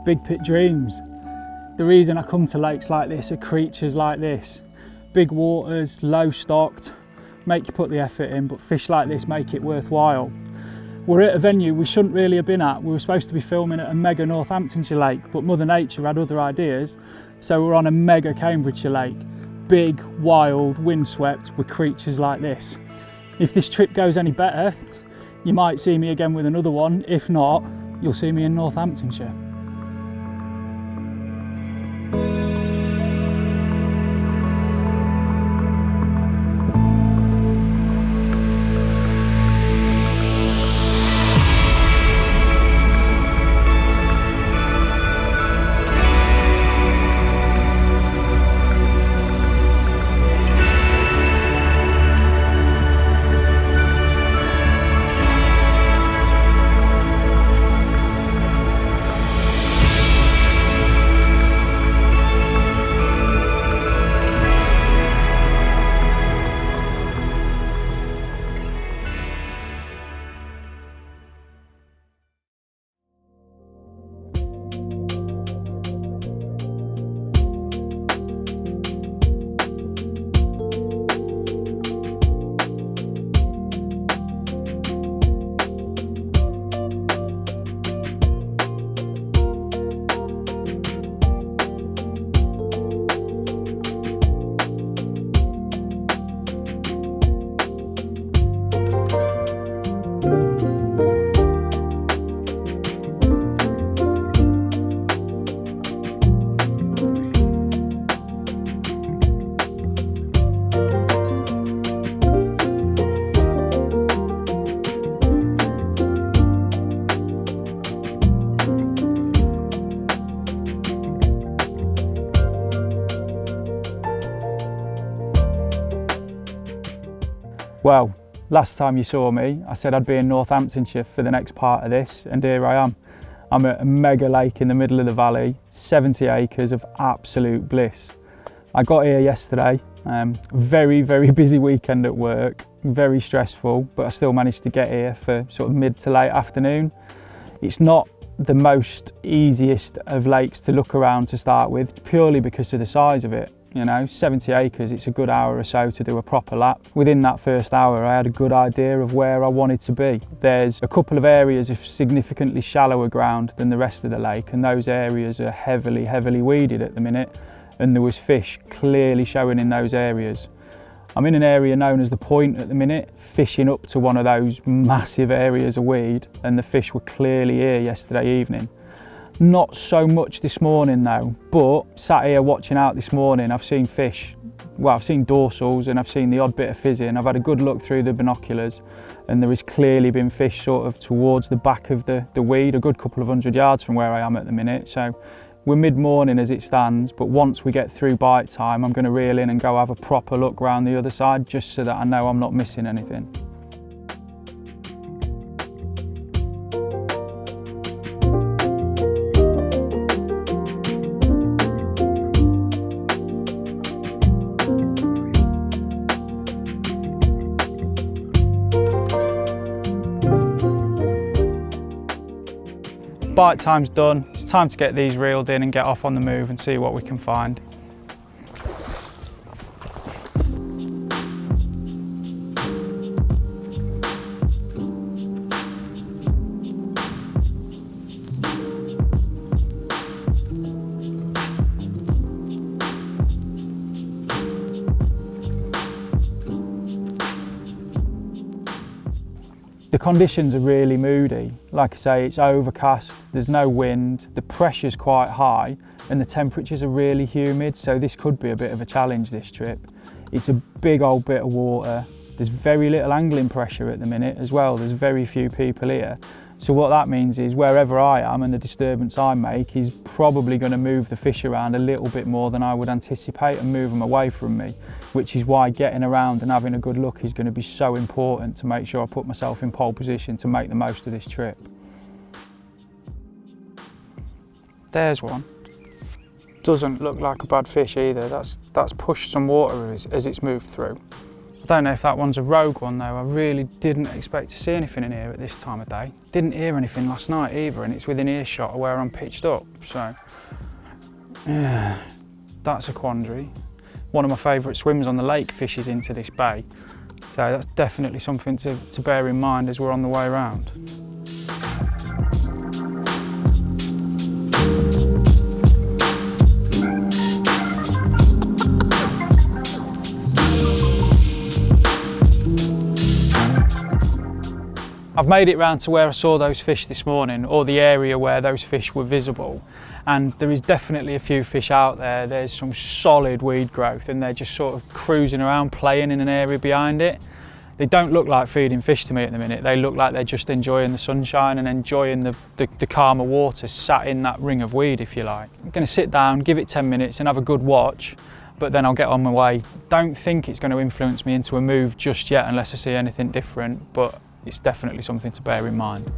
Big pit dreams. The reason I come to lakes like this are creatures like this. Big waters, low stocked, make you put the effort in, but fish like this make it worthwhile. We're at a venue we shouldn't really have been at. We were supposed to be filming at a mega Northamptonshire lake, but Mother Nature had other ideas, so we're on a mega Cambridgeshire lake. Big, wild, windswept with creatures like this. If this trip goes any better, you might see me again with another one. If not, you'll see me in Northamptonshire. Well, last time you saw me, I said I'd be in Northamptonshire for the next part of this, and here I am. I'm at a mega lake in the middle of the valley, 70 acres of absolute bliss. I got here yesterday, very busy weekend at work, very stressful, but I still managed to get here for sort of mid to late afternoon. It's not the most easiest of lakes to look around to start with, purely because of the size of it. You know, 70 acres, it's a good hour or so to do a proper lap. Within that first hour, I had a good idea of where I wanted to be. There's a couple of areas of significantly shallower ground than the rest of the lake, and those areas are heavily weeded at the minute, and there was fish clearly showing in those areas. I'm in an area known as the Point at the minute, fishing up to one of those massive areas of weed, and the fish were clearly here yesterday evening. Not so much this morning though, but sat here watching out this morning, I've seen fish. Well, I've seen dorsals and I've seen the odd bit of fizzing. I've had a good look through the binoculars, and there has clearly been fish sort of towards the back of the weed, a good couple of 100 yards from where I am at the minute. So we're mid-morning as it stands, but once we get through bite time, I'm going to reel in and go have a proper look round the other side, just so that I know I'm not missing anything. Bite time's done. It's time to get these reeled in and get off on the move and see what we can find. The conditions are really moody. Like I say, it's overcast, there's no wind, the pressure's quite high, and the temperatures are really humid, so this could be a bit of a challenge, this trip. It's a big old bit of water. There's very little angling pressure at the minute as well. There's very few people here. So what that means is wherever I am and the disturbance I make is probably going to move the fish around a little bit more than I would anticipate and move them away from me, which is why getting around and having a good look is going to be so important to make sure I put myself in pole position to make the most of this trip. There's one. Doesn't look like a bad fish either. That's pushed some water as it's moved through. I don't know if that one's a rogue one though. I really didn't expect to see anything in here at this time of day. Didn't hear anything last night either, and it's within earshot of where I'm pitched up. So, yeah, that's a quandary. One of my favourite swims on the lake fishes into this bay. So that's definitely something to bear in mind as we're on the way around. I've made it round to where I saw those fish this morning, or the area where those fish were visible, and there is definitely a few fish out there. There's some solid weed growth and they're just sort of cruising around, playing in an area behind it. They don't look like feeding fish to me at the minute. They look like they're just enjoying the sunshine and enjoying the calmer water sat in that ring of weed, if you like. I'm going to sit down, give it 10 minutes and have a good watch, but then I'll get on my way. Don't think it's going to influence me into a move just yet unless I see anything different, but it's definitely something to bear in mind.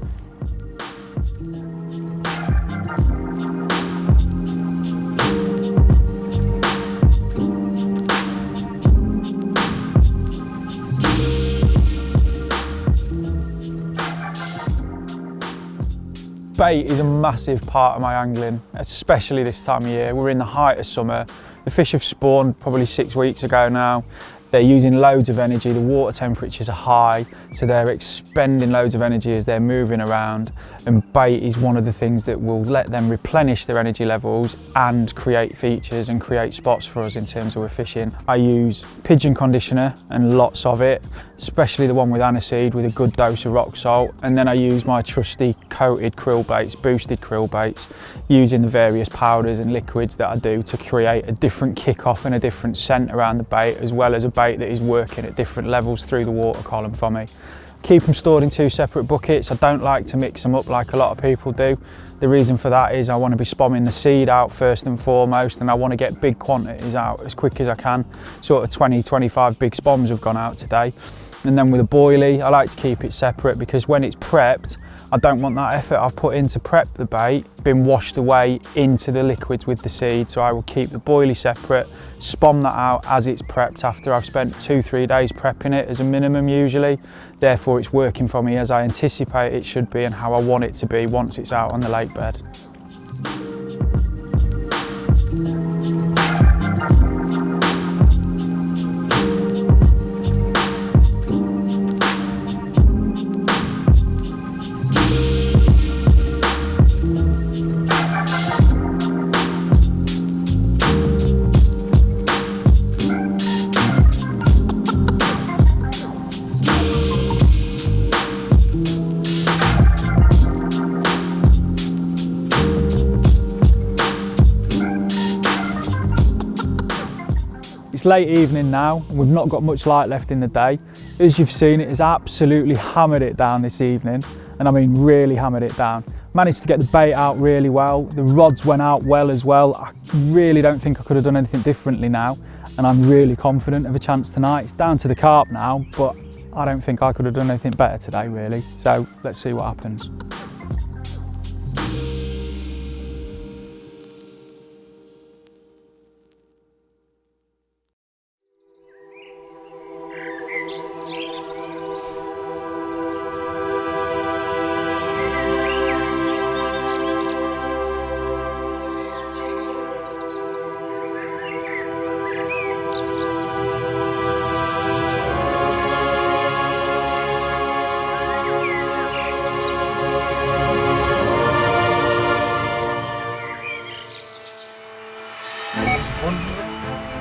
Bait is a massive part of my angling, especially this time of year. We're in the height of summer. The fish have spawned probably 6 weeks ago now. They're using loads of energy, the water temperatures are high, so they're expending loads of energy as they're moving around, and bait is one of the things that will let them replenish their energy levels and create features and create spots for us in terms of we're fishing. I use pigeon conditioner and lots of it, especially the one with aniseed with a good dose of rock salt, and then I use my trusty coated krill baits, boosted krill baits, using the various powders and liquids that I do to create a different kick-off and a different scent around the bait, as well as a bait that is working at different levels through the water column for me. Keep them stored in 2 separate buckets. I don't like to mix them up like a lot of people do. The reason for that is I want to be spomming the seed out first and foremost, and I want to get big quantities out as quick as I can. Sort of 20-25 big spoms have gone out today. And then with a boilie, I like to keep it separate because when it's prepped, I don't want that effort I've put in to prep the bait being washed away into the liquids with the seed. So I will keep the boilie separate, spom that out as it's prepped after I've spent 2-3 days prepping it as a minimum usually. Therefore it's working for me as I anticipate it should be and how I want it to be once it's out on the lake bed. It's late evening now and we've not got much light left in the day. As you've seen, it has absolutely hammered it down this evening, and I mean really hammered it down. Managed to get the bait out really well, the rods went out well as well. I really don't think I could have done anything differently now, and I'm really confident of a chance tonight. It's down to the carp now, but I don't think I could have done anything better today really, so let's see what happens.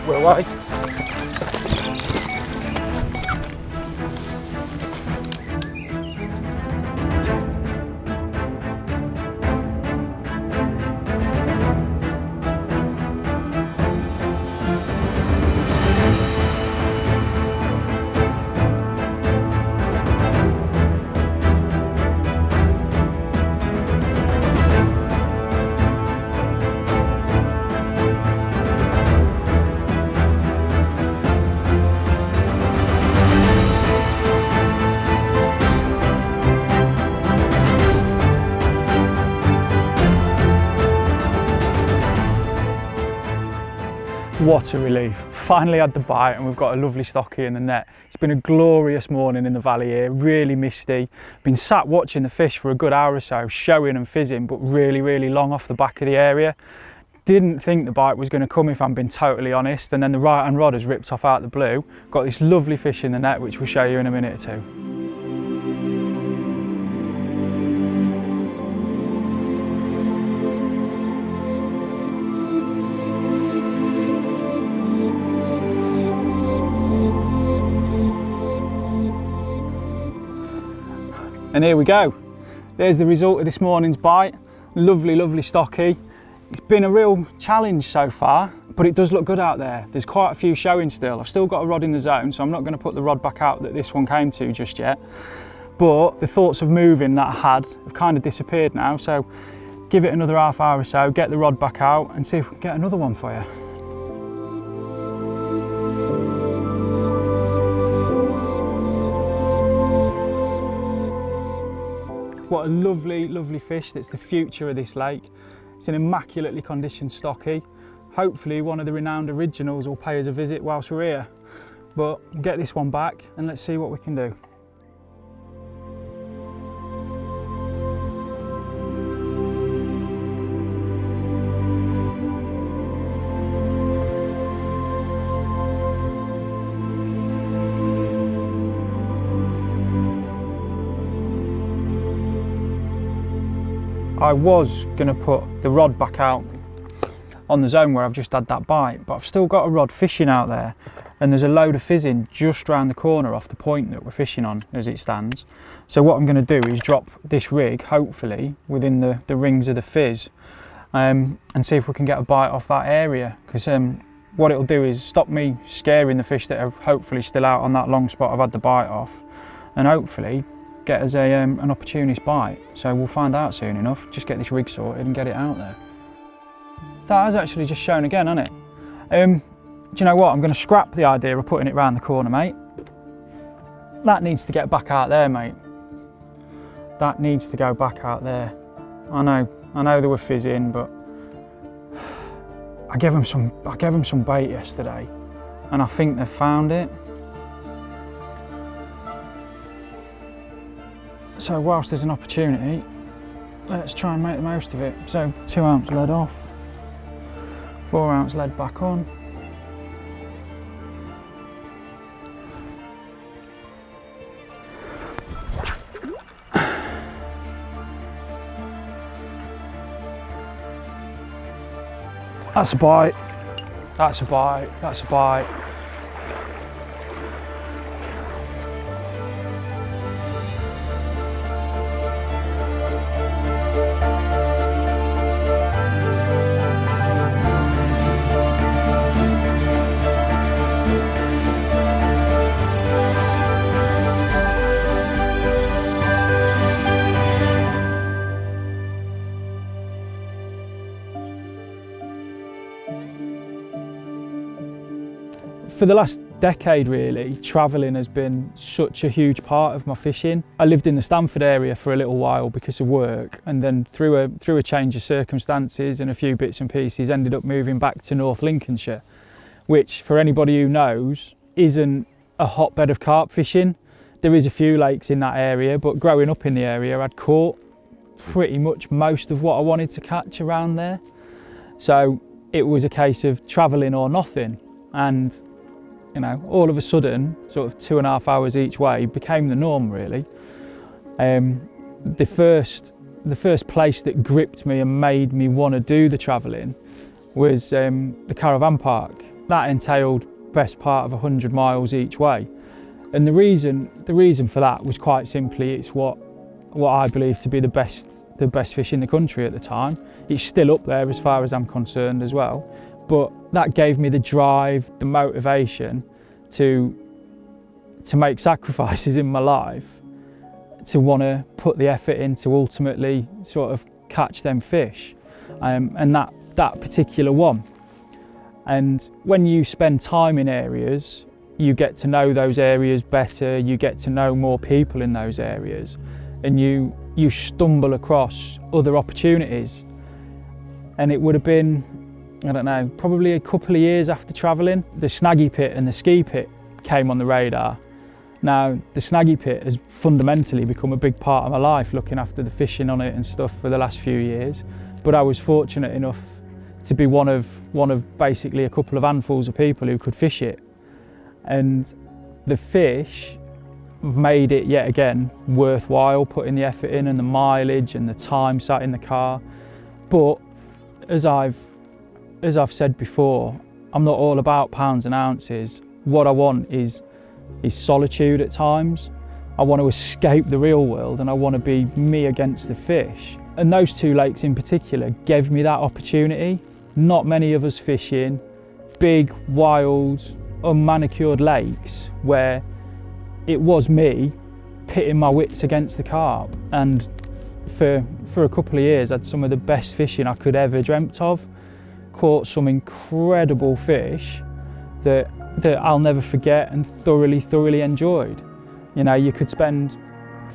We're away. What a relief. Finally had the bite and we've got a lovely stocky in the net. It's been a glorious morning in the valley here, really misty. Been sat watching the fish for a good hour or so, showing and fizzing, but really long off the back of the area. Didn't think the bite was going to come, if I'm being totally honest, and then the right hand rod has ripped off out the blue. Got this lovely fish in the net, which we'll show you in a minute or two. And here we go. There's the result of this morning's bite. Lovely stocky. It's been a real challenge so far, but it does look good out there. There's quite a few showing still. I've still got a rod in the zone, so I'm not going to put the rod back out that this one came to just yet. But the thoughts of moving that I had have kind of disappeared now, so give it another half hour or so, get the rod back out and see if we can get another one for you. What a lovely fish. That's the future of this lake. It's an immaculately conditioned stocky. Hopefully one of the renowned originals will pay us a visit whilst we're here. But we'll get this one back and let's see what we can do. I was going to put the rod back out on the zone where I've just had that bite, but I've still got a rod fishing out there and there's a load of fizzing just round the corner off the point that we're fishing on as it stands. So what I'm going to do is drop this rig, hopefully, within the rings of the fizz and see if we can get a bite off that area, because what it'll do is stop me scaring the fish that are hopefully still out on that long spot I've had the bite off, and hopefully get us an opportunist bite. So we'll find out soon enough. Just get this rig sorted and get it out there. That has actually just shown again, hasn't it? Do you know what? I'm going to scrap the idea of putting it round the corner, mate. That needs to get back out there, mate. That needs to go back out there. I know they were fizzing, but I gave them some bait yesterday, and I think they've found it. So whilst there's an opportunity, let's try and make the most of it. So 2 ounce lead off, 4 ounce lead back on. That's a bite, that's a bite, that's a bite. For the last decade really, travelling has been such a huge part of my fishing. I lived in the Stamford area for a little while because of work, and then through a change of circumstances and a few bits and pieces ended up moving back to North Lincolnshire, which for anybody who knows isn't a hotbed of carp fishing. There is a few lakes in that area, but growing up in the area I'd caught pretty much most of what I wanted to catch around there. So it was a case of travelling or nothing, and you know, all of a sudden, sort of 2.5 hours each way became the norm really. The first place that gripped me and made me want to do the travelling was the caravan park. That entailed best part of 100 miles each way. And the reason for that was quite simply, it's what I believe to be the best fish in the country at the time. It's still up there as far as I'm concerned as well. But that gave me the drive, the motivation to make sacrifices in my life, to want to put the effort in to ultimately sort of catch them fish, and that particular one. And when you spend time in areas, you get to know those areas better, you get to know more people in those areas, and you stumble across other opportunities. And it would have been I don't know, probably a couple of years after travelling, the snaggy pit and the ski pit came on the radar. Now, the snaggy pit has fundamentally become a big part of my life, looking after the fishing on it and stuff for the last few years. But I was fortunate enough to be one of basically a couple of handfuls of people who could fish it. And the fish made it yet again worthwhile, putting the effort in and the mileage and the time sat in the car. But as I've said before, I'm not all about pounds and ounces. What I want is solitude at times. I want to escape the real world and I want to be me against the fish. And those two lakes in particular gave me that opportunity. Not many of us fish in big, wild, unmanicured lakes where it was me pitting my wits against the carp. And for a couple of years I had some of the best fishing I could ever dreamt of. Caught some incredible fish that I'll never forget and thoroughly enjoyed. You know, you could spend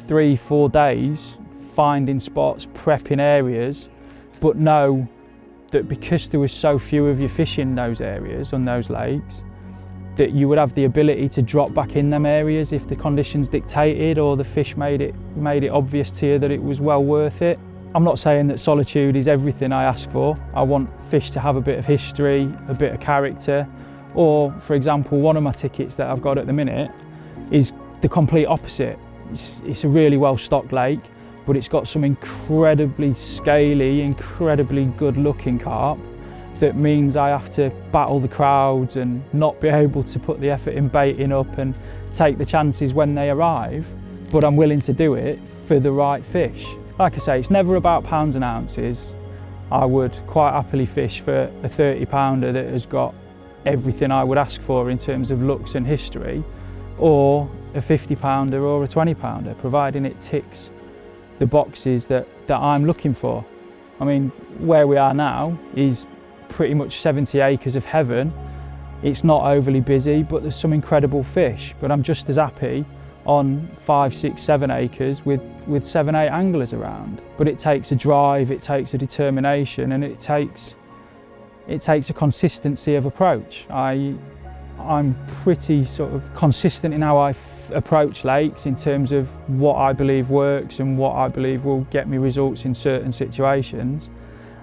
3-4 days finding spots, prepping areas, but know that because there was so few of you fishing those areas on those lakes, that you would have the ability to drop back in them areas if the conditions dictated or the fish made it obvious to you that it was well worth it. I'm not saying that Solitude is everything I ask for. I want fish to have a bit of history, a bit of character. Or, for example, one of my tickets that I've got at the minute is the complete opposite. It's a really well-stocked lake, but it's got some incredibly scaly, incredibly good-looking carp. That means I have to battle the crowds and not be able to put the effort in baiting up and take the chances when they arrive, but I'm willing to do it for the right fish. Like I say, it's never about pounds and ounces. I would quite happily fish for a 30-pounder that has got everything I would ask for in terms of looks and history, or a 50-pounder or a 20-pounder, providing it ticks the boxes that I'm looking for. I mean, where we are now is pretty much 70 acres of heaven. It's not overly busy, but there's some incredible fish. But I'm just as happy on 5, 6, 7 acres with 7, 8 anglers around. But it takes a drive, it takes a determination, and it takes a consistency of approach. I'm pretty sort of consistent in how I approach lakes in terms of what I believe works and what I believe will get me results in certain situations.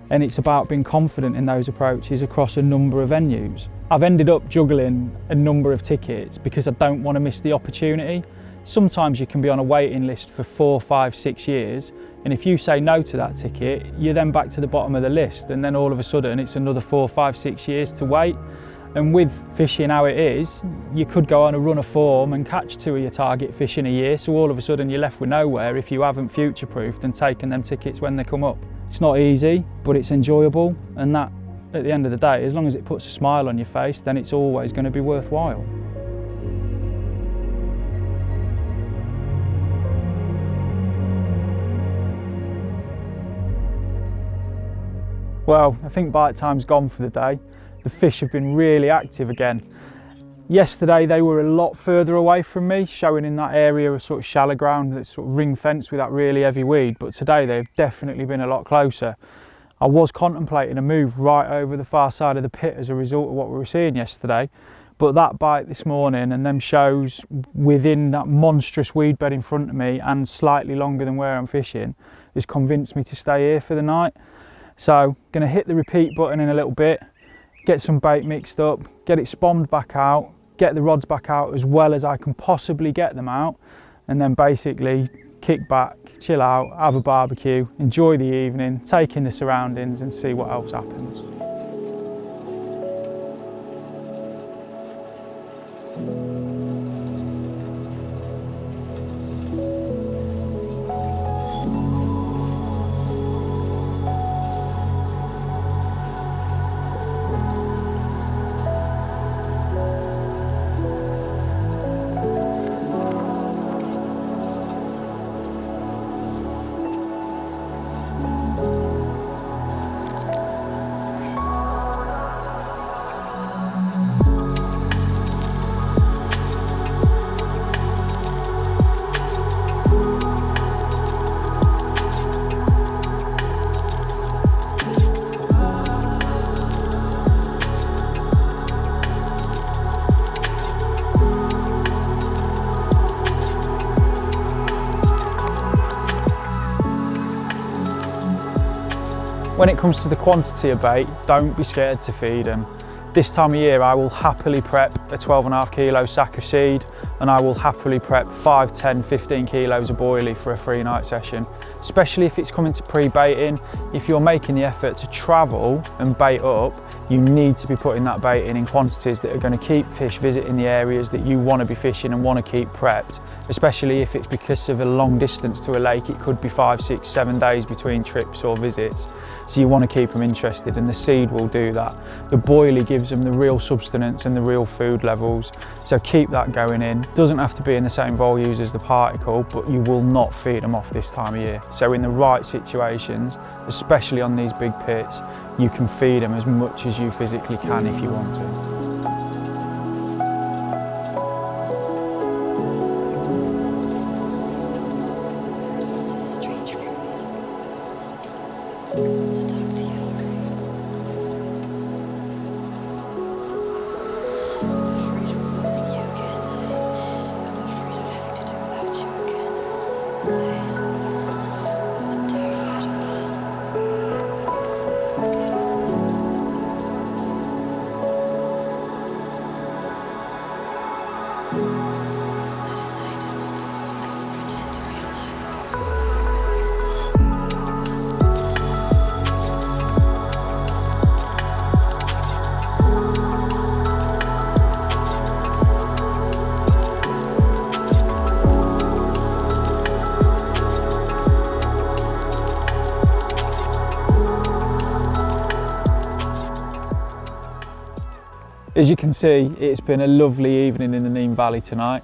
And it's about being confident in those approaches across a number of venues. I've ended up juggling a number of tickets because I don't want to miss the opportunity. Sometimes you can be on a waiting list for 4, 5, 6 years, and if you say no to that ticket, you're then back to the bottom of the list, and then all of a sudden it's another 4, 5, 6 years to wait. And with fishing how it is, you could go on a run of form and catch 2 of your target fish in a year, so all of a sudden you're left with nowhere if you haven't future-proofed and taken them tickets when they come up. It's not easy, but it's enjoyable, and that, at the end of the day, as long as it puts a smile on your face, then it's always going to be worthwhile. Well, I think bite time's gone for the day. The fish have been really active again. Yesterday they were a lot further away from me, showing in that area of sort of shallow ground that's sort of ring fenced with that really heavy weed, but today they've definitely been a lot closer. I was contemplating a move right over the far side of the pit as a result of what we were seeing yesterday, but that bite this morning and them shows within that monstrous weed bed in front of me and slightly longer than where I'm fishing has convinced me to stay here for the night. So, going to hit the repeat button in a little bit, get some bait mixed up, get it spommed back out, get the rods back out as well as I can possibly get them out, and then basically kick back, chill out, have a barbecue, enjoy the evening, take in the surroundings and see what else happens. When it comes to the quantity of bait, don't be scared to feed them. This time of year I will happily prep a 12.5 kilo sack of seed, and I will happily prep 5, 10, 15 kilos of boilie for a 3-night session, especially if it's coming to pre-baiting. If you're making the effort to travel and bait up, you need to be putting that bait in quantities that are going to keep fish visiting the areas that you want to be fishing and want to keep prepped, especially if it's because of a long distance to a lake. It could be 5, 6, 7 days between trips or visits, so you want to keep them interested, and the seed will do that. The boilie gives them the real substance and the real food levels, so keep that going in. Doesn't have to be in the same volumes as the particle, but you will not feed them off this time of year. So in the right situations, especially on these big pits, you can feed them as much as you physically can if you want to. As you can see, it's been a lovely evening in the Nene Valley tonight,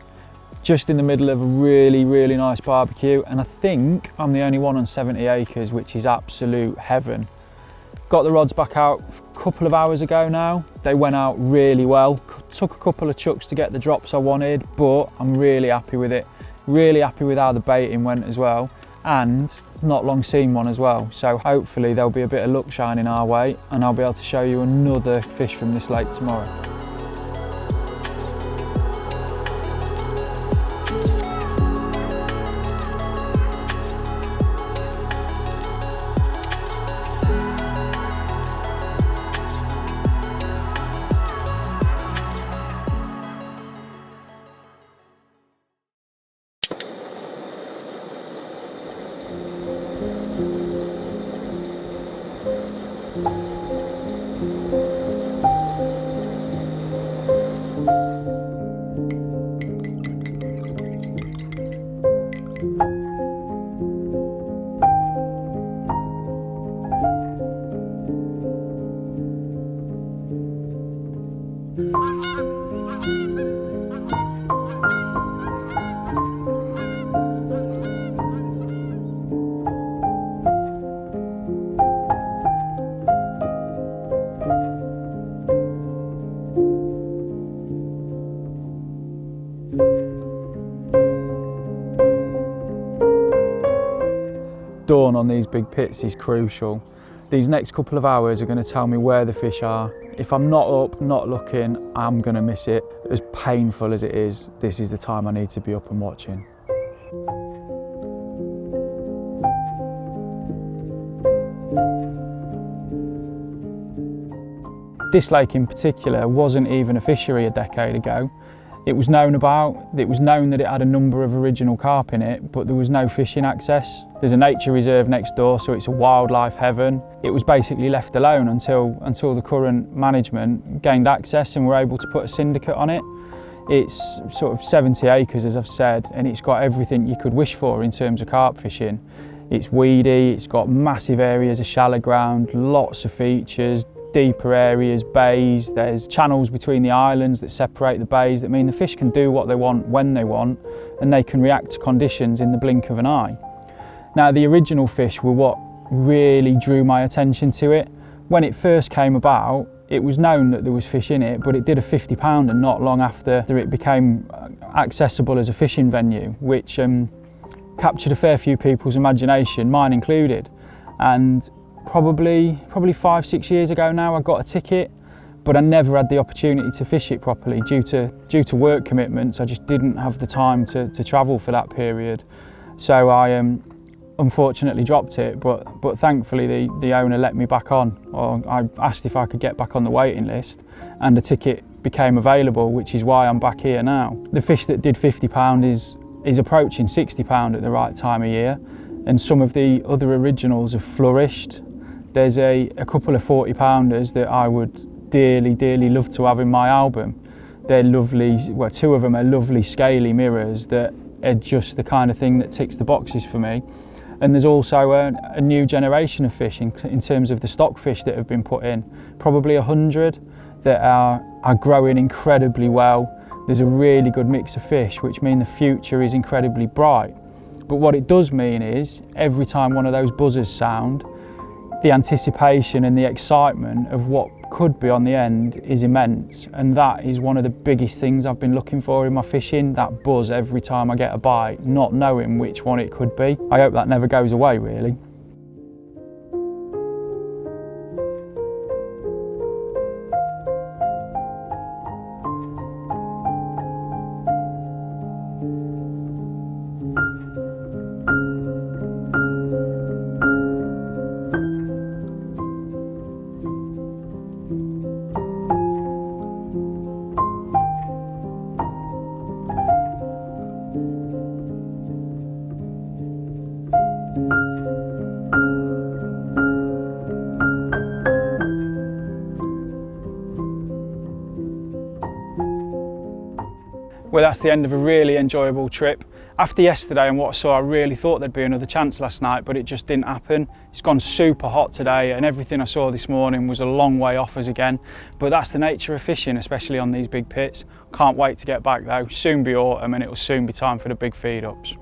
just in the middle of a really, really nice barbecue, and I think I'm the only one on 70 acres, which is absolute heaven. Got the rods back out a couple of hours ago now. They went out really well. Took a couple of chucks to get the drops I wanted, but I'm really happy with it. Really happy with how the baiting went as well, and not long seen one as well. So hopefully there'll be a bit of luck shining our way, and I'll be able to show you another fish from this lake tomorrow. Dawn on these big pits is crucial. These next couple of hours are going to tell me where the fish are. If I'm not up, not looking, I'm going to miss it. As painful as it is, this is the time I need to be up and watching. This lake in particular wasn't even a fishery a decade ago. It was known that it had a number of original carp in it, but there was no fishing access. There's a nature reserve next door, so it's a wildlife heaven. It was basically left alone until the current management gained access and were able to put a syndicate on it. It's sort of 70 acres, as I've said, and it's got everything you could wish for in terms of carp fishing. It's weedy, it's got massive areas of shallow ground, lots of features, deeper areas, bays. There's channels between the islands that separate the bays that mean the fish can do what they want when they want, and they can react to conditions in the blink of an eye. Now, the original fish were what really drew my attention to it. When it first came about, it was known that there was fish in it, but it did a 50 pounder not long after it became accessible as a fishing venue, which captured a fair few people's imagination, mine included. And probably 5-6 years ago now, I got a ticket, but I never had the opportunity to fish it properly due to work commitments. I just didn't have the time to travel for that period. So I unfortunately dropped it, but thankfully the owner let me back on, or I asked if I could get back on the waiting list, and a ticket became available, which is why I'm back here now. The fish that did £50 is approaching £60 at the right time of year, and some of the other originals have flourished. There's a couple of 40-pounders that I would dearly love to have in my album. They're lovely, well, two of them are lovely scaly mirrors that are just the kind of thing that ticks the boxes for me. And there's also a new generation of fish in terms of the stock fish that have been put in, probably 100 that are growing incredibly well. There's a really good mix of fish, which mean the future is incredibly bright. But what it does mean is every time one of those buzzers sound, the anticipation and the excitement of what could be on the end is immense, and that is one of the biggest things I've been looking for in my fishing, that buzz every time I get a bite, not knowing which one it could be. I hope that never goes away, really. Well, that's the end of a really enjoyable trip. After yesterday and what I saw, I really thought there'd be another chance last night, but it just didn't happen. It's gone super hot today, and everything I saw this morning was a long way off us again. But that's the nature of fishing, especially on these big pits. Can't wait to get back though. Soon be autumn and it'll soon be time for the big feed ups.